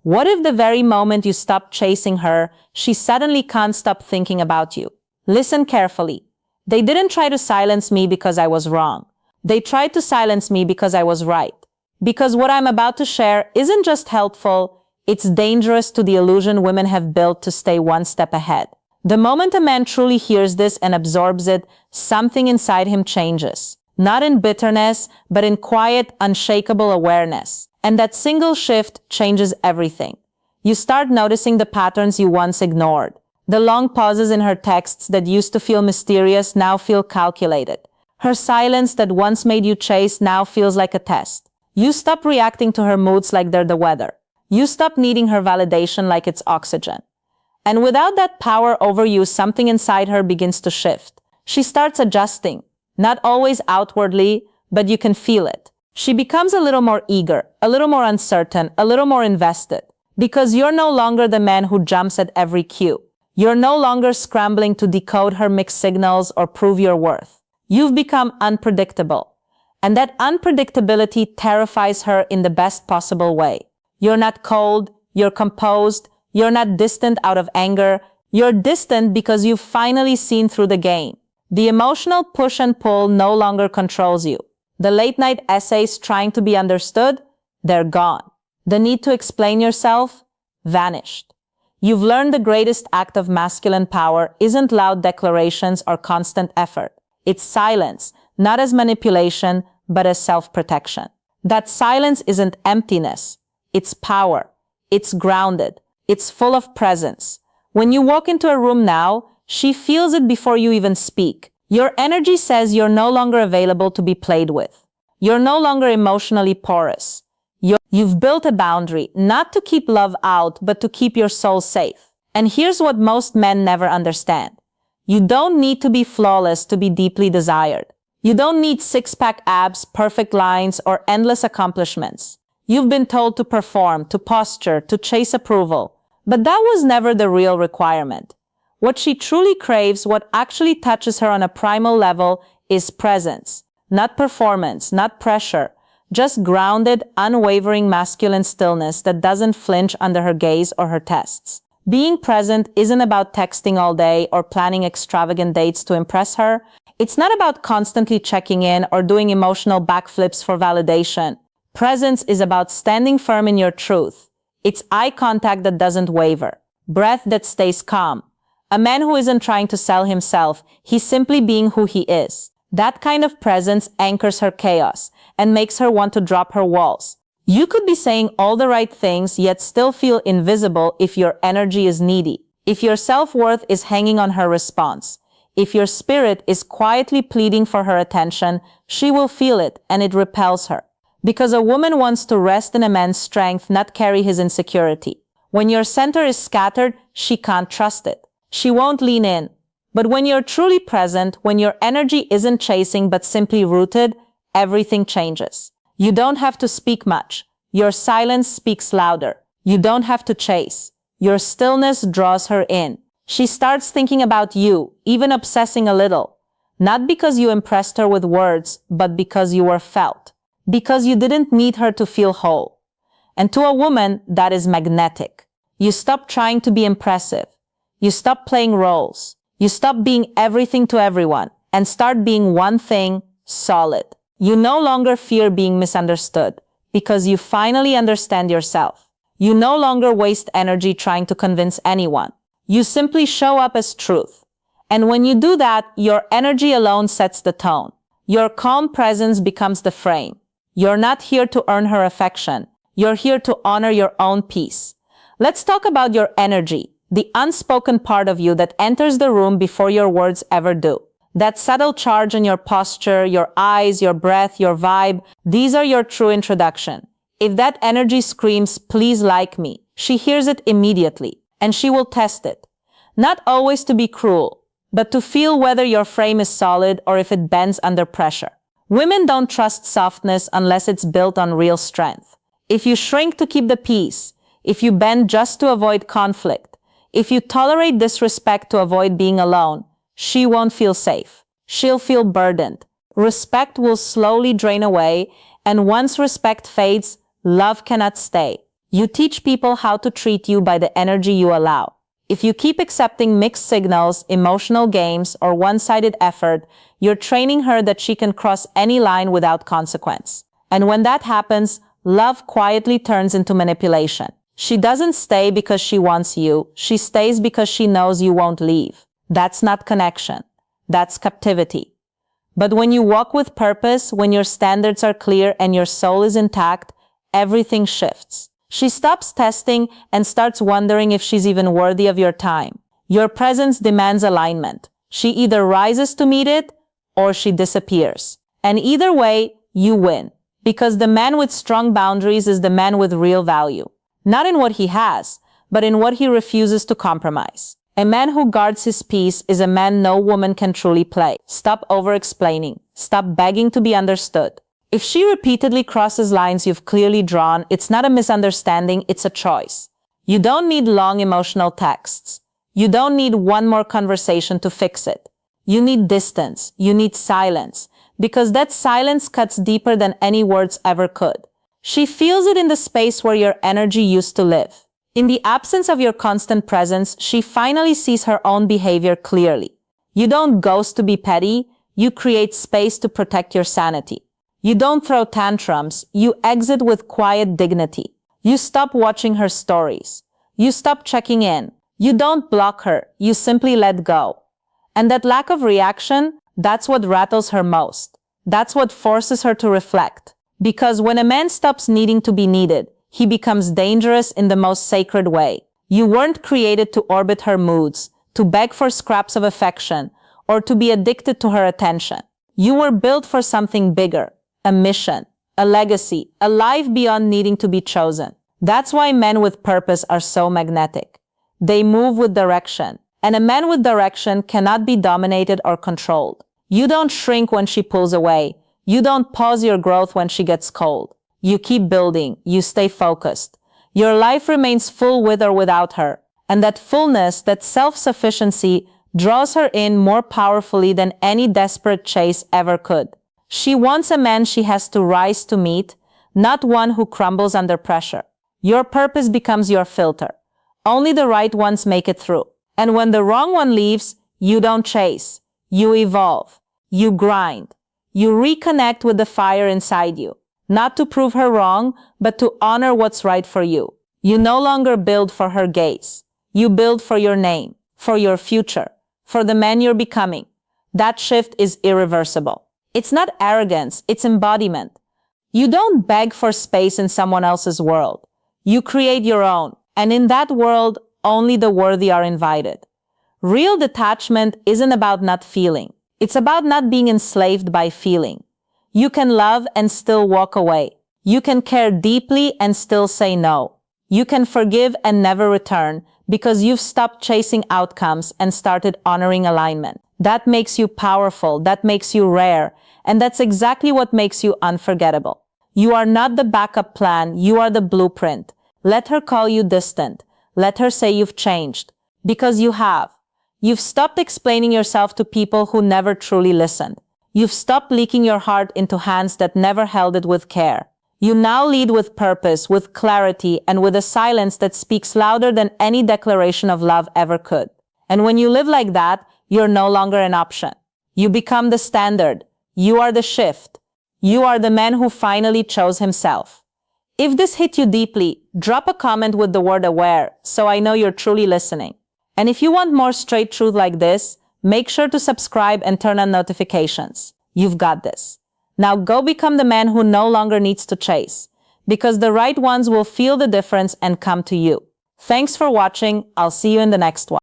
What if the very moment you stop chasing her, she suddenly can't stop thinking about you? Listen carefully. They didn't try to silence me because I was wrong. They tried to silence me because I was right. Because what I'm about to share isn't just helpful, it's dangerous to the illusion women have built to stay one step ahead. The moment a man truly hears this and absorbs it, something inside him changes. Not in bitterness, but in quiet, unshakable awareness. And that single shift changes everything. You start noticing the patterns you once ignored. The long pauses in her texts that used to feel mysterious now feel calculated. Her silence that once made you chase now feels like a test. You stop reacting to her moods like they're the weather. You stop needing her validation like it's oxygen. And without that power over you, something inside her begins to shift. She starts adjusting. Not always outwardly, but you can feel it. She becomes a little more eager, a little more uncertain, a little more invested. Because you're no longer the man who jumps at every cue. You're no longer scrambling to decode her mixed signals or prove your worth. You've become unpredictable. And that unpredictability terrifies her in the best possible way. You're not cold, you're composed, you're not distant out of anger. You're distant because you've finally seen through the game. The emotional push and pull no longer controls you. The late-night essays trying to be understood, they're gone. The need to explain yourself, vanished. You've learned the greatest act of masculine power isn't loud declarations or constant effort. It's silence, not as manipulation, but as self-protection. That silence isn't emptiness. It's power. It's grounded. It's full of presence. When you walk into a room now, she feels it before you even speak. Your energy says you're no longer available to be played with. You're no longer emotionally porous. You've built a boundary, not to keep love out, but to keep your soul safe. And here's what most men never understand. You don't need to be flawless to be deeply desired. You don't need six-pack abs, perfect lines, or endless accomplishments. You've been told to perform, to posture, to chase approval. But that was never the real requirement. What she truly craves, what actually touches her on a primal level, is presence. Not performance, not pressure. Just grounded, unwavering masculine stillness that doesn't flinch under her gaze or her tests. Being present isn't about texting all day or planning extravagant dates to impress her. It's not about constantly checking in or doing emotional backflips for validation. Presence is about standing firm in your truth. It's eye contact that doesn't waver. Breath that stays calm. A man who isn't trying to sell himself, he's simply being who he is. That kind of presence anchors her chaos and makes her want to drop her walls. You could be saying all the right things yet still feel invisible if your energy is needy. If your self-worth is hanging on her response. If your spirit is quietly pleading for her attention, she will feel it and it repels her. Because a woman wants to rest in a man's strength, not carry his insecurity. When your center is scattered, she can't trust it. She won't lean in. But when you're truly present, when your energy isn't chasing but simply rooted, everything changes. You don't have to speak much. Your silence speaks louder. You don't have to chase. Your stillness draws her in. She starts thinking about you, even obsessing a little. Not because you impressed her with words, but because you were felt. Because you didn't need her to feel whole. And to a woman, that is magnetic. You stop trying to be impressive. You stop playing roles. You stop being everything to everyone and start being one thing, solid. You no longer fear being misunderstood because you finally understand yourself. You no longer waste energy trying to convince anyone. You simply show up as truth. And when you do that, your energy alone sets the tone. Your calm presence becomes the frame. You're not here to earn her affection. You're here to honor your own peace. Let's talk about your energy, the unspoken part of you that enters the room before your words ever do. That subtle charge in your posture, your eyes, your breath, your vibe, these are your true introduction. If that energy screams, "Please like me," she hears it immediately, and she will test it. Not always to be cruel, but to feel whether your frame is solid or if it bends under pressure. Women don't trust softness unless it's built on real strength. If you shrink to keep the peace, if you bend just to avoid conflict, if you tolerate disrespect to avoid being alone, she won't feel safe. She'll feel burdened. Respect will slowly drain away, and once respect fades, love cannot stay. You teach people how to treat you by the energy you allow. If you keep accepting mixed signals, emotional games, or one-sided effort, you're training her that she can cross any line without consequence. And when that happens, love quietly turns into manipulation. She doesn't stay because she wants you. She stays because she knows you won't leave. That's not connection. That's captivity. But when you walk with purpose, when your standards are clear and your soul is intact, everything shifts. She stops testing and starts wondering if she's even worthy of your time. Your presence demands alignment. She either rises to meet it or she disappears. And either way, you win. Because the man with strong boundaries is the man with real value. Not in what he has, but in what he refuses to compromise. A man who guards his peace is a man no woman can truly play. Stop over-explaining. Stop begging to be understood. If she repeatedly crosses lines you've clearly drawn, it's not a misunderstanding, it's a choice. You don't need long emotional texts. You don't need one more conversation to fix it. You need distance. You need silence. Because that silence cuts deeper than any words ever could. She feels it in the space where your energy used to live. In the absence of your constant presence, she finally sees her own behavior clearly. You don't ghost to be petty. You create space to protect your sanity. You don't throw tantrums, you exit with quiet dignity. You stop watching her stories. You stop checking in. You don't block her, you simply let go. And that lack of reaction, that's what rattles her most. That's what forces her to reflect. Because when a man stops needing to be needed, he becomes dangerous in the most sacred way. You weren't created to orbit her moods, to beg for scraps of affection, or to be addicted to her attention. You were built for something bigger. A mission, a legacy, a life beyond needing to be chosen. That's why men with purpose are so magnetic. They move with direction, and a man with direction cannot be dominated or controlled. You don't shrink when she pulls away. You don't pause your growth when she gets cold. You keep building, you stay focused. Your life remains full with or without her, and that fullness, that self-sufficiency, draws her in more powerfully than any desperate chase ever could. She wants a man she has to rise to meet, not one who crumbles under pressure. Your purpose becomes your filter. Only the right ones make it through. And when the wrong one leaves, you don't chase. You evolve. You grind. You reconnect with the fire inside you. Not to prove her wrong, but to honor what's right for you. You no longer build for her gaze. You build for your name, for your future, for the man you're becoming. That shift is irreversible. It's not arrogance, it's embodiment. You don't beg for space in someone else's world. You create your own, and in that world, only the worthy are invited. Real detachment isn't about not feeling. It's about not being enslaved by feeling. You can love and still walk away. You can care deeply and still say no. You can forgive and never return because you've stopped chasing outcomes and started honoring alignment. That makes you powerful, that makes you rare, and that's exactly what makes you unforgettable. You are not the backup plan, you are the blueprint. Let her call you distant. Let her say you've changed. Because you have. You've stopped explaining yourself to people who never truly listened. You've stopped leaking your heart into hands that never held it with care. You now lead with purpose, with clarity, and with a silence that speaks louder than any declaration of love ever could. And when you live like that, you're no longer an option. You become the standard. You are the shift. You are the man who finally chose himself. If this hit you deeply, drop a comment with the word aware so I know you're truly listening. And if you want more straight truth like this, make sure to subscribe and turn on notifications. You've got this. Now go become the man who no longer needs to chase, because the right ones will feel the difference and come to you. Thanks for watching. I'll see you in the next one.